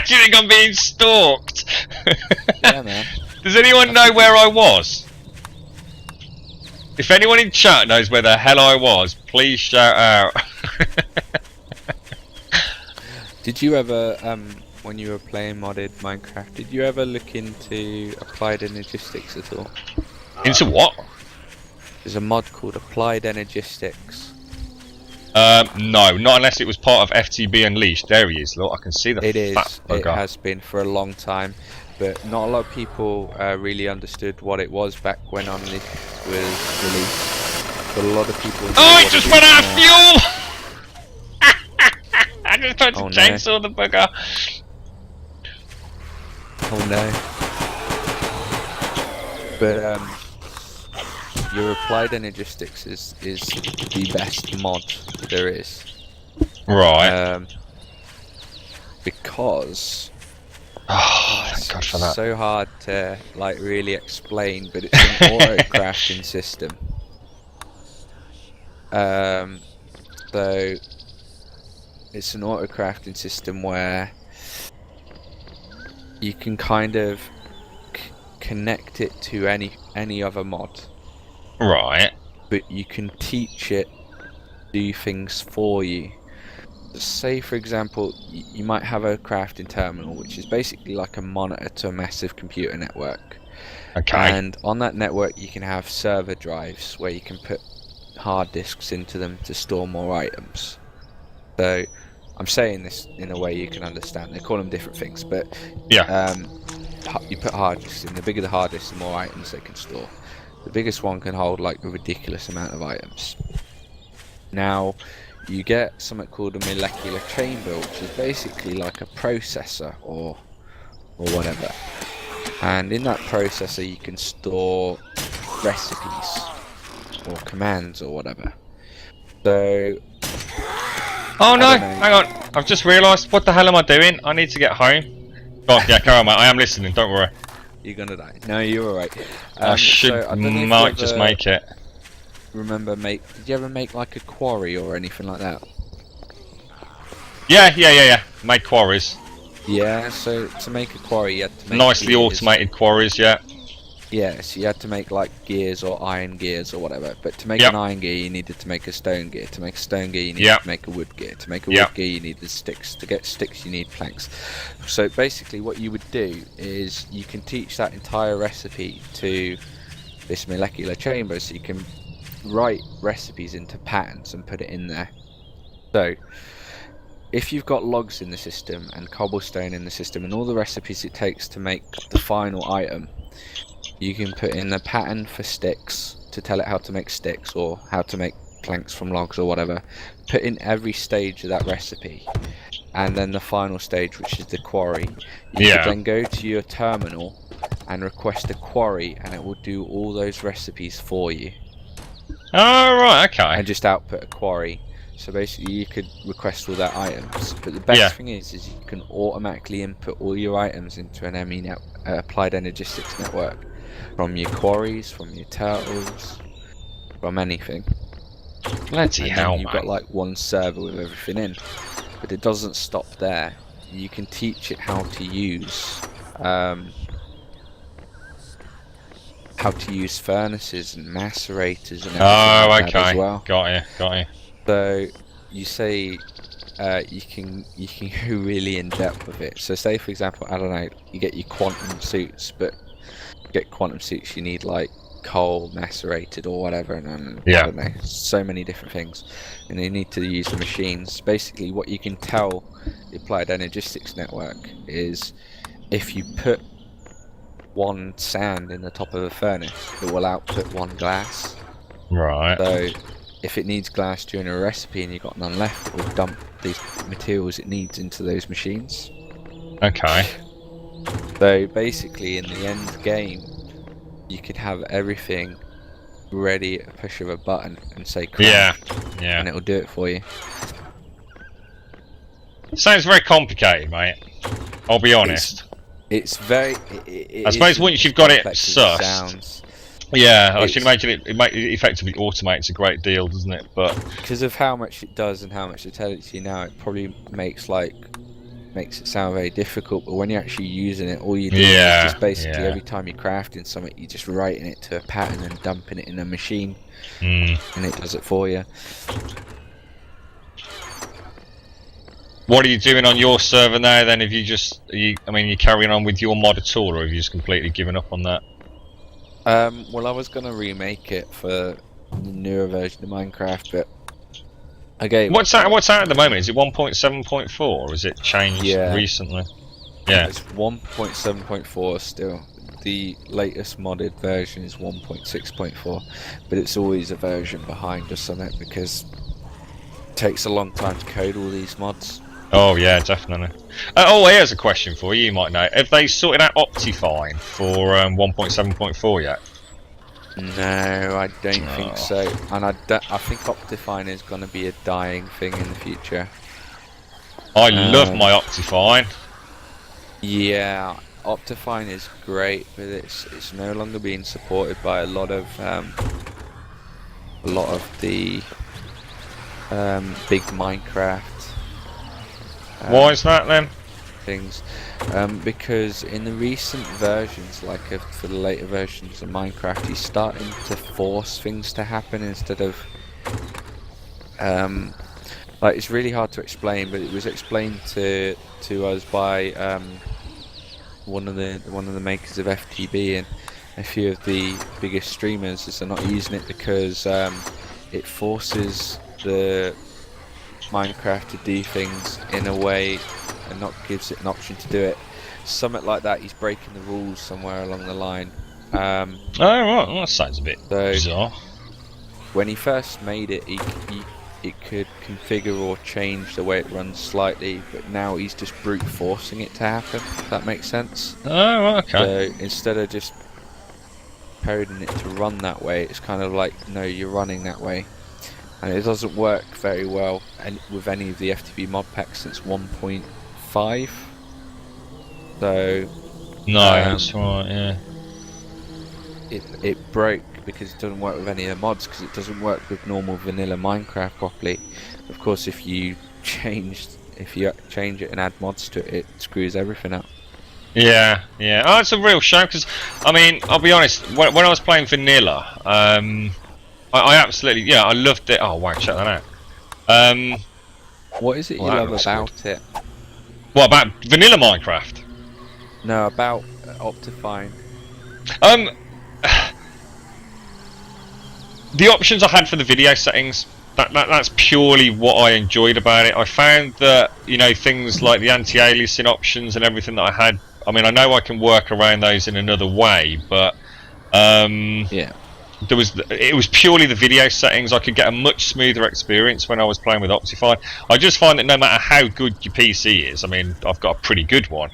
Do you think I'm being stalked? Yeah, man. Does anyone know where I was? If anyone in chat knows where the hell I was, please shout out. Did you ever, when you were playing modded Minecraft, did you ever look into Applied Energistics at all? Into what? There's a mod called Applied Energistics. No, not unless it was part of FTB Unleashed. There he is, look, I can see the It is, fat bugger. it has been for a long time, but not a lot of people really understood what it was back when Unleashed was released. But a lot of people... Oh, it just ran out of fuel! I just tried to chainsaw the bugger. Oh no. But your Applied Energistics is the best mod there is. Right. Because oh, thank God for that. It's so hard to like really explain, but it's an auto crafting system. So it's an auto crafting system where you can kind of connect it to any other mod. Right. But you can teach it do things for you. Say for example, you might have a crafting terminal which is basically like a monitor to a massive computer network. Okay. And on that network you can have server drives where you can put hard disks into them to store more items. So I'm saying this in a way you can understand. They call them different things, but yeah. You put hard disks in. The bigger the hard disk, the more items they can store. The biggest one can hold like a ridiculous amount of items. Now, you get something called a molecular chamber, which is basically like a processor or whatever. And in that processor, you can store recipes or commands or whatever. So. Oh no! Hang on. I've just realised. What the hell am I doing? I need to get home. Oh yeah, carry on, mate. I am listening. Don't worry. You're gonna die. No, you're alright. I might just make it. Did you ever make like a quarry or anything like that? Yeah. Make quarries. Yeah, so to make a quarry you had to make nicely gears. Automated quarries, yeah. Yeah, so you had to make like gears or iron gears or whatever. But to make an iron gear you needed to make a stone gear. To make a stone gear you needed to make a wood gear. To make a wood gear you needed sticks. To get sticks you need planks. So basically what you would do is you can teach that entire recipe to this molecular chamber, so you can write recipes into patterns and put it in there. So if you've got logs in the system and cobblestone in the system and all the recipes it takes to make the final item, you can put in a pattern for sticks to tell it how to make sticks or how to make planks from logs or whatever. Put in every stage of that recipe, and then the final stage, which is the quarry. You could then go to your terminal and request a quarry, and it will do all those recipes for you. Oh right, okay. And just output a quarry. So basically you could request all their items, but the best thing is you can automatically input all your items into an Applied Energistics network. From your quarries, from your turtles, from anything. Bloody hell, you've got like one server with everything in. But it doesn't stop there. You can teach it how to use furnaces and macerators and everything like that as well. Got you. So you say you can go really in depth with it. So say for example, I don't know, you get your quantum suits, but to get quantum suits you need like coal macerated or whatever, and I don't know, so many different things, and you need to use the machines. Basically what you can tell the Applied Energistics network is if you put one sand in the top of a furnace, it will output one glass. Right. So if it needs glass during a recipe and you've got none left, it will dump these materials it needs into those machines. Okay. So basically in the end game you could have everything ready at a push of a button and say craft, and it'll do it for you. Sounds very complicated, mate. I'll be honest. It's very... I suppose once you've got it sussed... I should imagine it effectively automates a great deal, doesn't it? But because of how much it does and how much it tells you now, it probably makes like makes it sound very difficult, but when you're actually using it, all you do Yeah, is just basically yeah. every time you're crafting something, you're just writing it to a pattern and dumping it in a machine, Mm. and it does it for you. What are you doing on your server now then? Have you just, I mean, you carrying on with your mod at all, or have you just completely given up on that? Well, I was gonna remake it for the newer version of Minecraft, but I gave What's up. that? What's that at the moment? Is it 1.7.4, or is it changed Yeah. recently? Yeah. It's 1.7.4 still. The latest modded version is 1.6.4, but it's always a version behind or something because it takes a long time to code all these mods. Oh yeah, definitely. Oh, here's a question for you. You might know. Have they sorted out Optifine for 1.7.4 yet? No, I don't think so. And I think Optifine is going to be a dying thing in the future. I love my Optifine. Yeah, Optifine is great, but it's no longer being supported by a lot of the big Minecraft. Why is that then? Things, because in the recent versions, like for the later versions of Minecraft, he's starting to force things to happen instead of like, it's really hard to explain, but it was explained to us by one of the makers of FTB and a few of the biggest streamers, is they're not using it because it forces the Minecraft to do things in a way and not gives it an option to do it. Something like that, he's breaking the rules somewhere along the line. Oh right, well, that sounds a bit bizarre. When he first made it, it could configure or change the way it runs slightly, but now he's just brute forcing it to happen, if that makes sense. Oh, okay. So instead of just coding it to run that way, it's kind of like, no, you're running that way. And it doesn't work very well with any of the FTB mod packs since 1.5. So no, that's right, yeah. It broke because it doesn't work with any of the mods, because it doesn't work with normal vanilla Minecraft properly. Of course, if you change it and add mods to it, it screws everything up. Yeah, yeah. Oh, it's a real shame because, I mean, I'll be honest. When I was playing vanilla, I absolutely, yeah, I loved it. Oh wow, check that out. What is it you love about it? What about vanilla Minecraft? No, about Optifine. The options I had for the video settings, that's purely what I enjoyed about it. I found that, you know, things like the anti-aliasing options and everything that I had, I mean, I know I can work around those in another way, but yeah, it was purely the video settings. I could get a much smoother experience when I was playing with Optifine. I just find that no matter how good your PC is, I mean, I've got a pretty good one,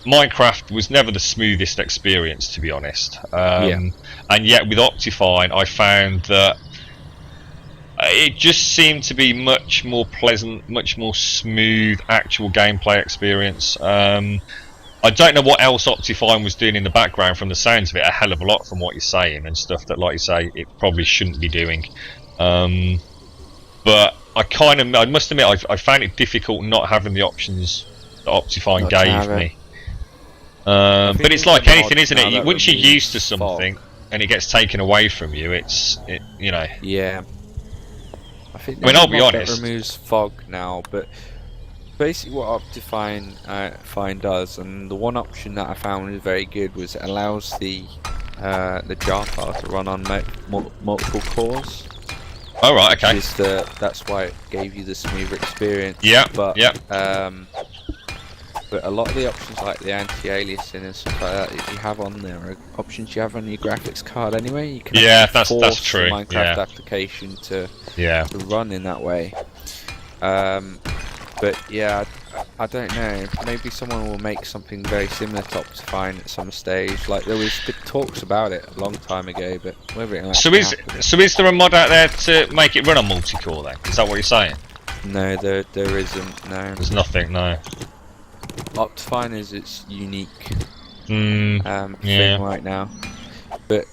Minecraft was never the smoothest experience, to be honest. And yet with Optifine, I found that it just seemed to be much more pleasant, much more smooth actual gameplay experience. I don't know what else Optifine was doing in the background. From the sounds of it, a hell of a lot from what you're saying and stuff that, like you say, it probably shouldn't be doing. But I must admit, I found it difficult not having the options that Optifine gave me. But it's like anything, isn't it? Once you're used to something and it gets taken away from you, you know. Yeah. I think I'll be honest. It removes fog now, but basically what Optifine does, and the one option that I found was very good, was it allows the jar file to run on multiple cores. Oh right, okay. That's why it gave you the smoother experience. Yeah. But yeah. But a lot of the options, like the anti-aliasing and stuff like that you have on there, are options you have on your graphics card anyway. You can that's true. The Minecraft application to run in that way. But yeah, I don't know. Maybe someone will make something very similar to Optifine at some stage. Like there was talks about it a long time ago, but whether it is there a mod out there to make it run on multi-core then? Is that what you're saying? No, there isn't. No, there's nothing. No. Optifine is its unique thing right now, but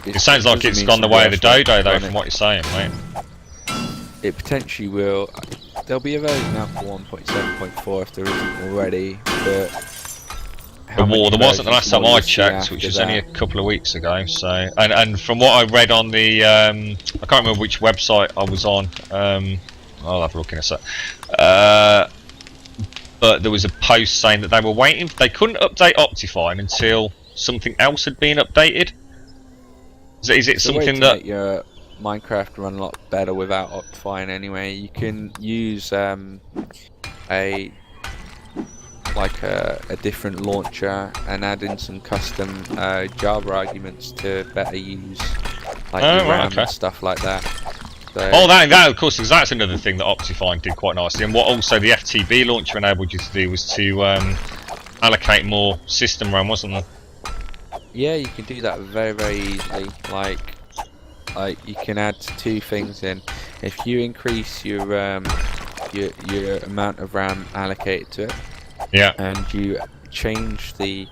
it sounds like it's gone the way of the dodo though, from what you're saying, mate. It potentially will. there'll be a version out for 1.7.4 if there isn't already, but there wasn't the last time I checked, which was only a couple of weeks ago. So, and from what I read on the, I can't remember which website I was on. I'll have a look in a sec. But there was a post saying that they were waiting. They couldn't update Optifine until something else had been updated. Is it something that make your Minecraft run a lot better without Optifine? Anyway, you can use a different launcher and add in some custom Java arguments to better use like RAM and stuff like that. So, that of course, because that's another thing that Optifine did quite nicely, and what also the FTB launcher enabled you to do was to allocate more system RAM, wasn't there? Yeah, you can do that very, very easily. Like you can add two things in. If you increase your amount of RAM allocated to it, yeah, and you change the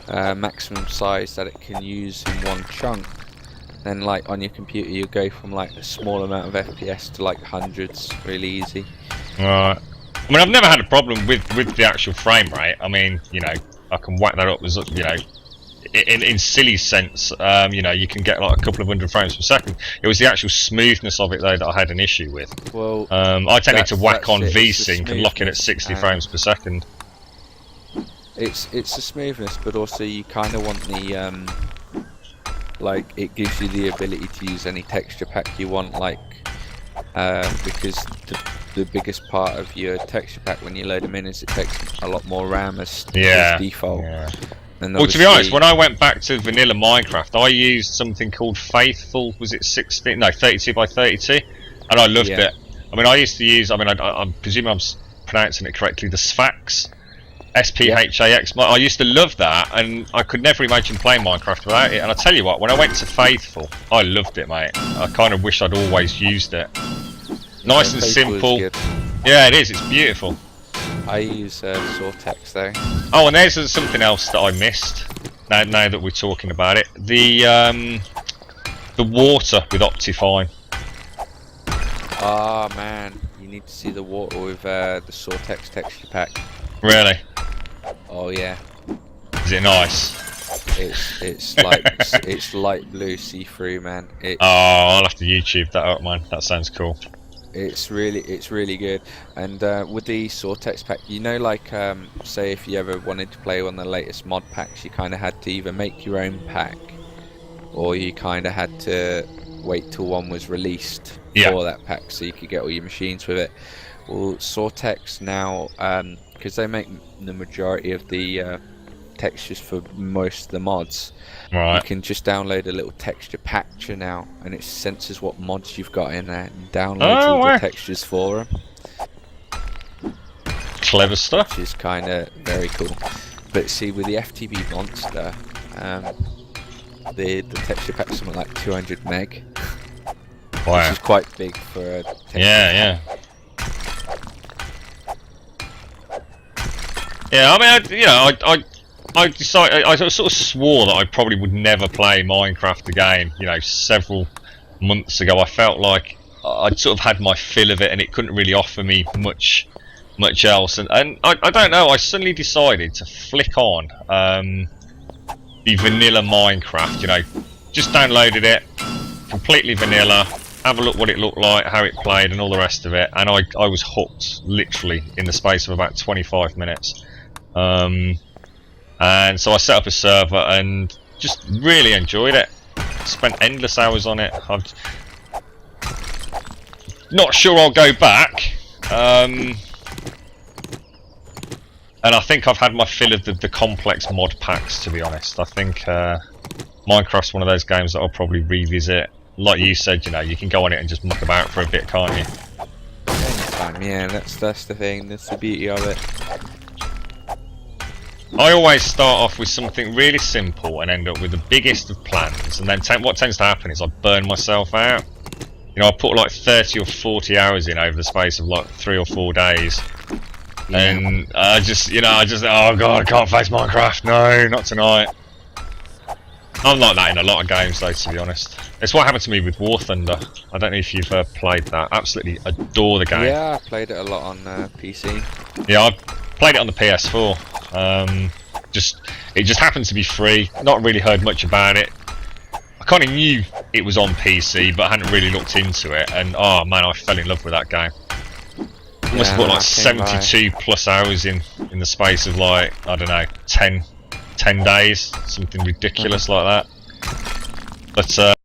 maximum size that it can use in one chunk, then like on your computer you go from like a small amount of FPS to like hundreds really easy. Right. I mean, I've never had a problem with the actual frame rate. I mean, you know, I can whack that up as, you know, in silly sense. You know, you can get like a couple of hundred frames per second. It was the actual smoothness of it though that I had an issue with. Well, I tended to whack on VSync and lock it at 60 frames per second. It's the smoothness, but also you kind of want the like it gives you the ability to use any texture pack you want, like because the biggest part of your texture pack when you load them in is it takes a lot more RAM as default. Yeah. Well, to be honest, when I went back to vanilla Minecraft, I used something called Faithful. Was it 32 by 32? And I loved it. I mean, I used to use. I mean, I presume I'm pronouncing it correctly. The Sphax. SPHAX. I used to love that, and I could never imagine playing Minecraft without it. And I tell you what, when I went to Faithful, I loved it, mate. I kind of wish I'd always used it. Nice and simple. Yeah, it is. It's beautiful. I use Cortex though. Oh, and there's something else that I missed. Now that we're talking about it, the water with Optifine. Ah man, you need to see the water with the Cortex texture pack. Really? Oh yeah. Is it nice? It's like it's light blue see-through, man. I'll have to YouTube that up, man. That sounds cool. It's really good. And with the Cortex pack, you know, like say if you ever wanted to play one of the latest mod packs, you kind of had to either make your own pack, or you kind of had to wait till one was released for that pack so you could get all your machines with it. Well, Cortex now, because they make the majority of the textures for most of the mods, you can just download a little texture patcher now, and it senses what mods you've got in there and downloads all the textures for them. Clever stuff. Which is kind of very cool. But see, with the FTB monster, the texture pack's something like 200 meg. Wow. Which is quite big for a texture pack. Yeah. Yeah, I mean, I decided, I sort of swore that I probably would never play Minecraft again. You know, several months ago, I felt like I'd sort of had my fill of it, and it couldn't really offer me much else. And I don't know. I suddenly decided to flick on the vanilla Minecraft. You know, just downloaded it, completely vanilla. Have a look what it looked like, how it played, and all the rest of it. And I was hooked, literally, in the space of about 25 minutes. And so I set up a server and just really enjoyed it. Spent endless hours on it. I'm not sure I'll go back. And I think I've had my fill of the complex mod packs, to be honest. I think Minecraft's one of those games that I'll probably revisit. Like you said, you know, you can go on it and just muck about for a bit, can't you? Anytime, yeah, that's the thing, that's the beauty of it. I always start off with something really simple and end up with the biggest of plans, and then what tends to happen is I burn myself out. You know, I put like 30 or 40 hours in over the space of like 3 or 4 days. Yeah. And I just, oh god, I can't face Minecraft, no, not tonight. I'm like that in a lot of games, though, to be honest. It's what happened to me with War Thunder. I don't know if you've played that. Absolutely adore the game. Yeah, I played it a lot on PC. Yeah, I played it on the PS4. It just happened to be free. Not really heard much about it. I kind of knew it was on PC, but I hadn't really looked into it. And oh man, I fell in love with that game. I must have put like 72 plus hours in the space of like, I don't know, 10 days, something ridiculous like that. But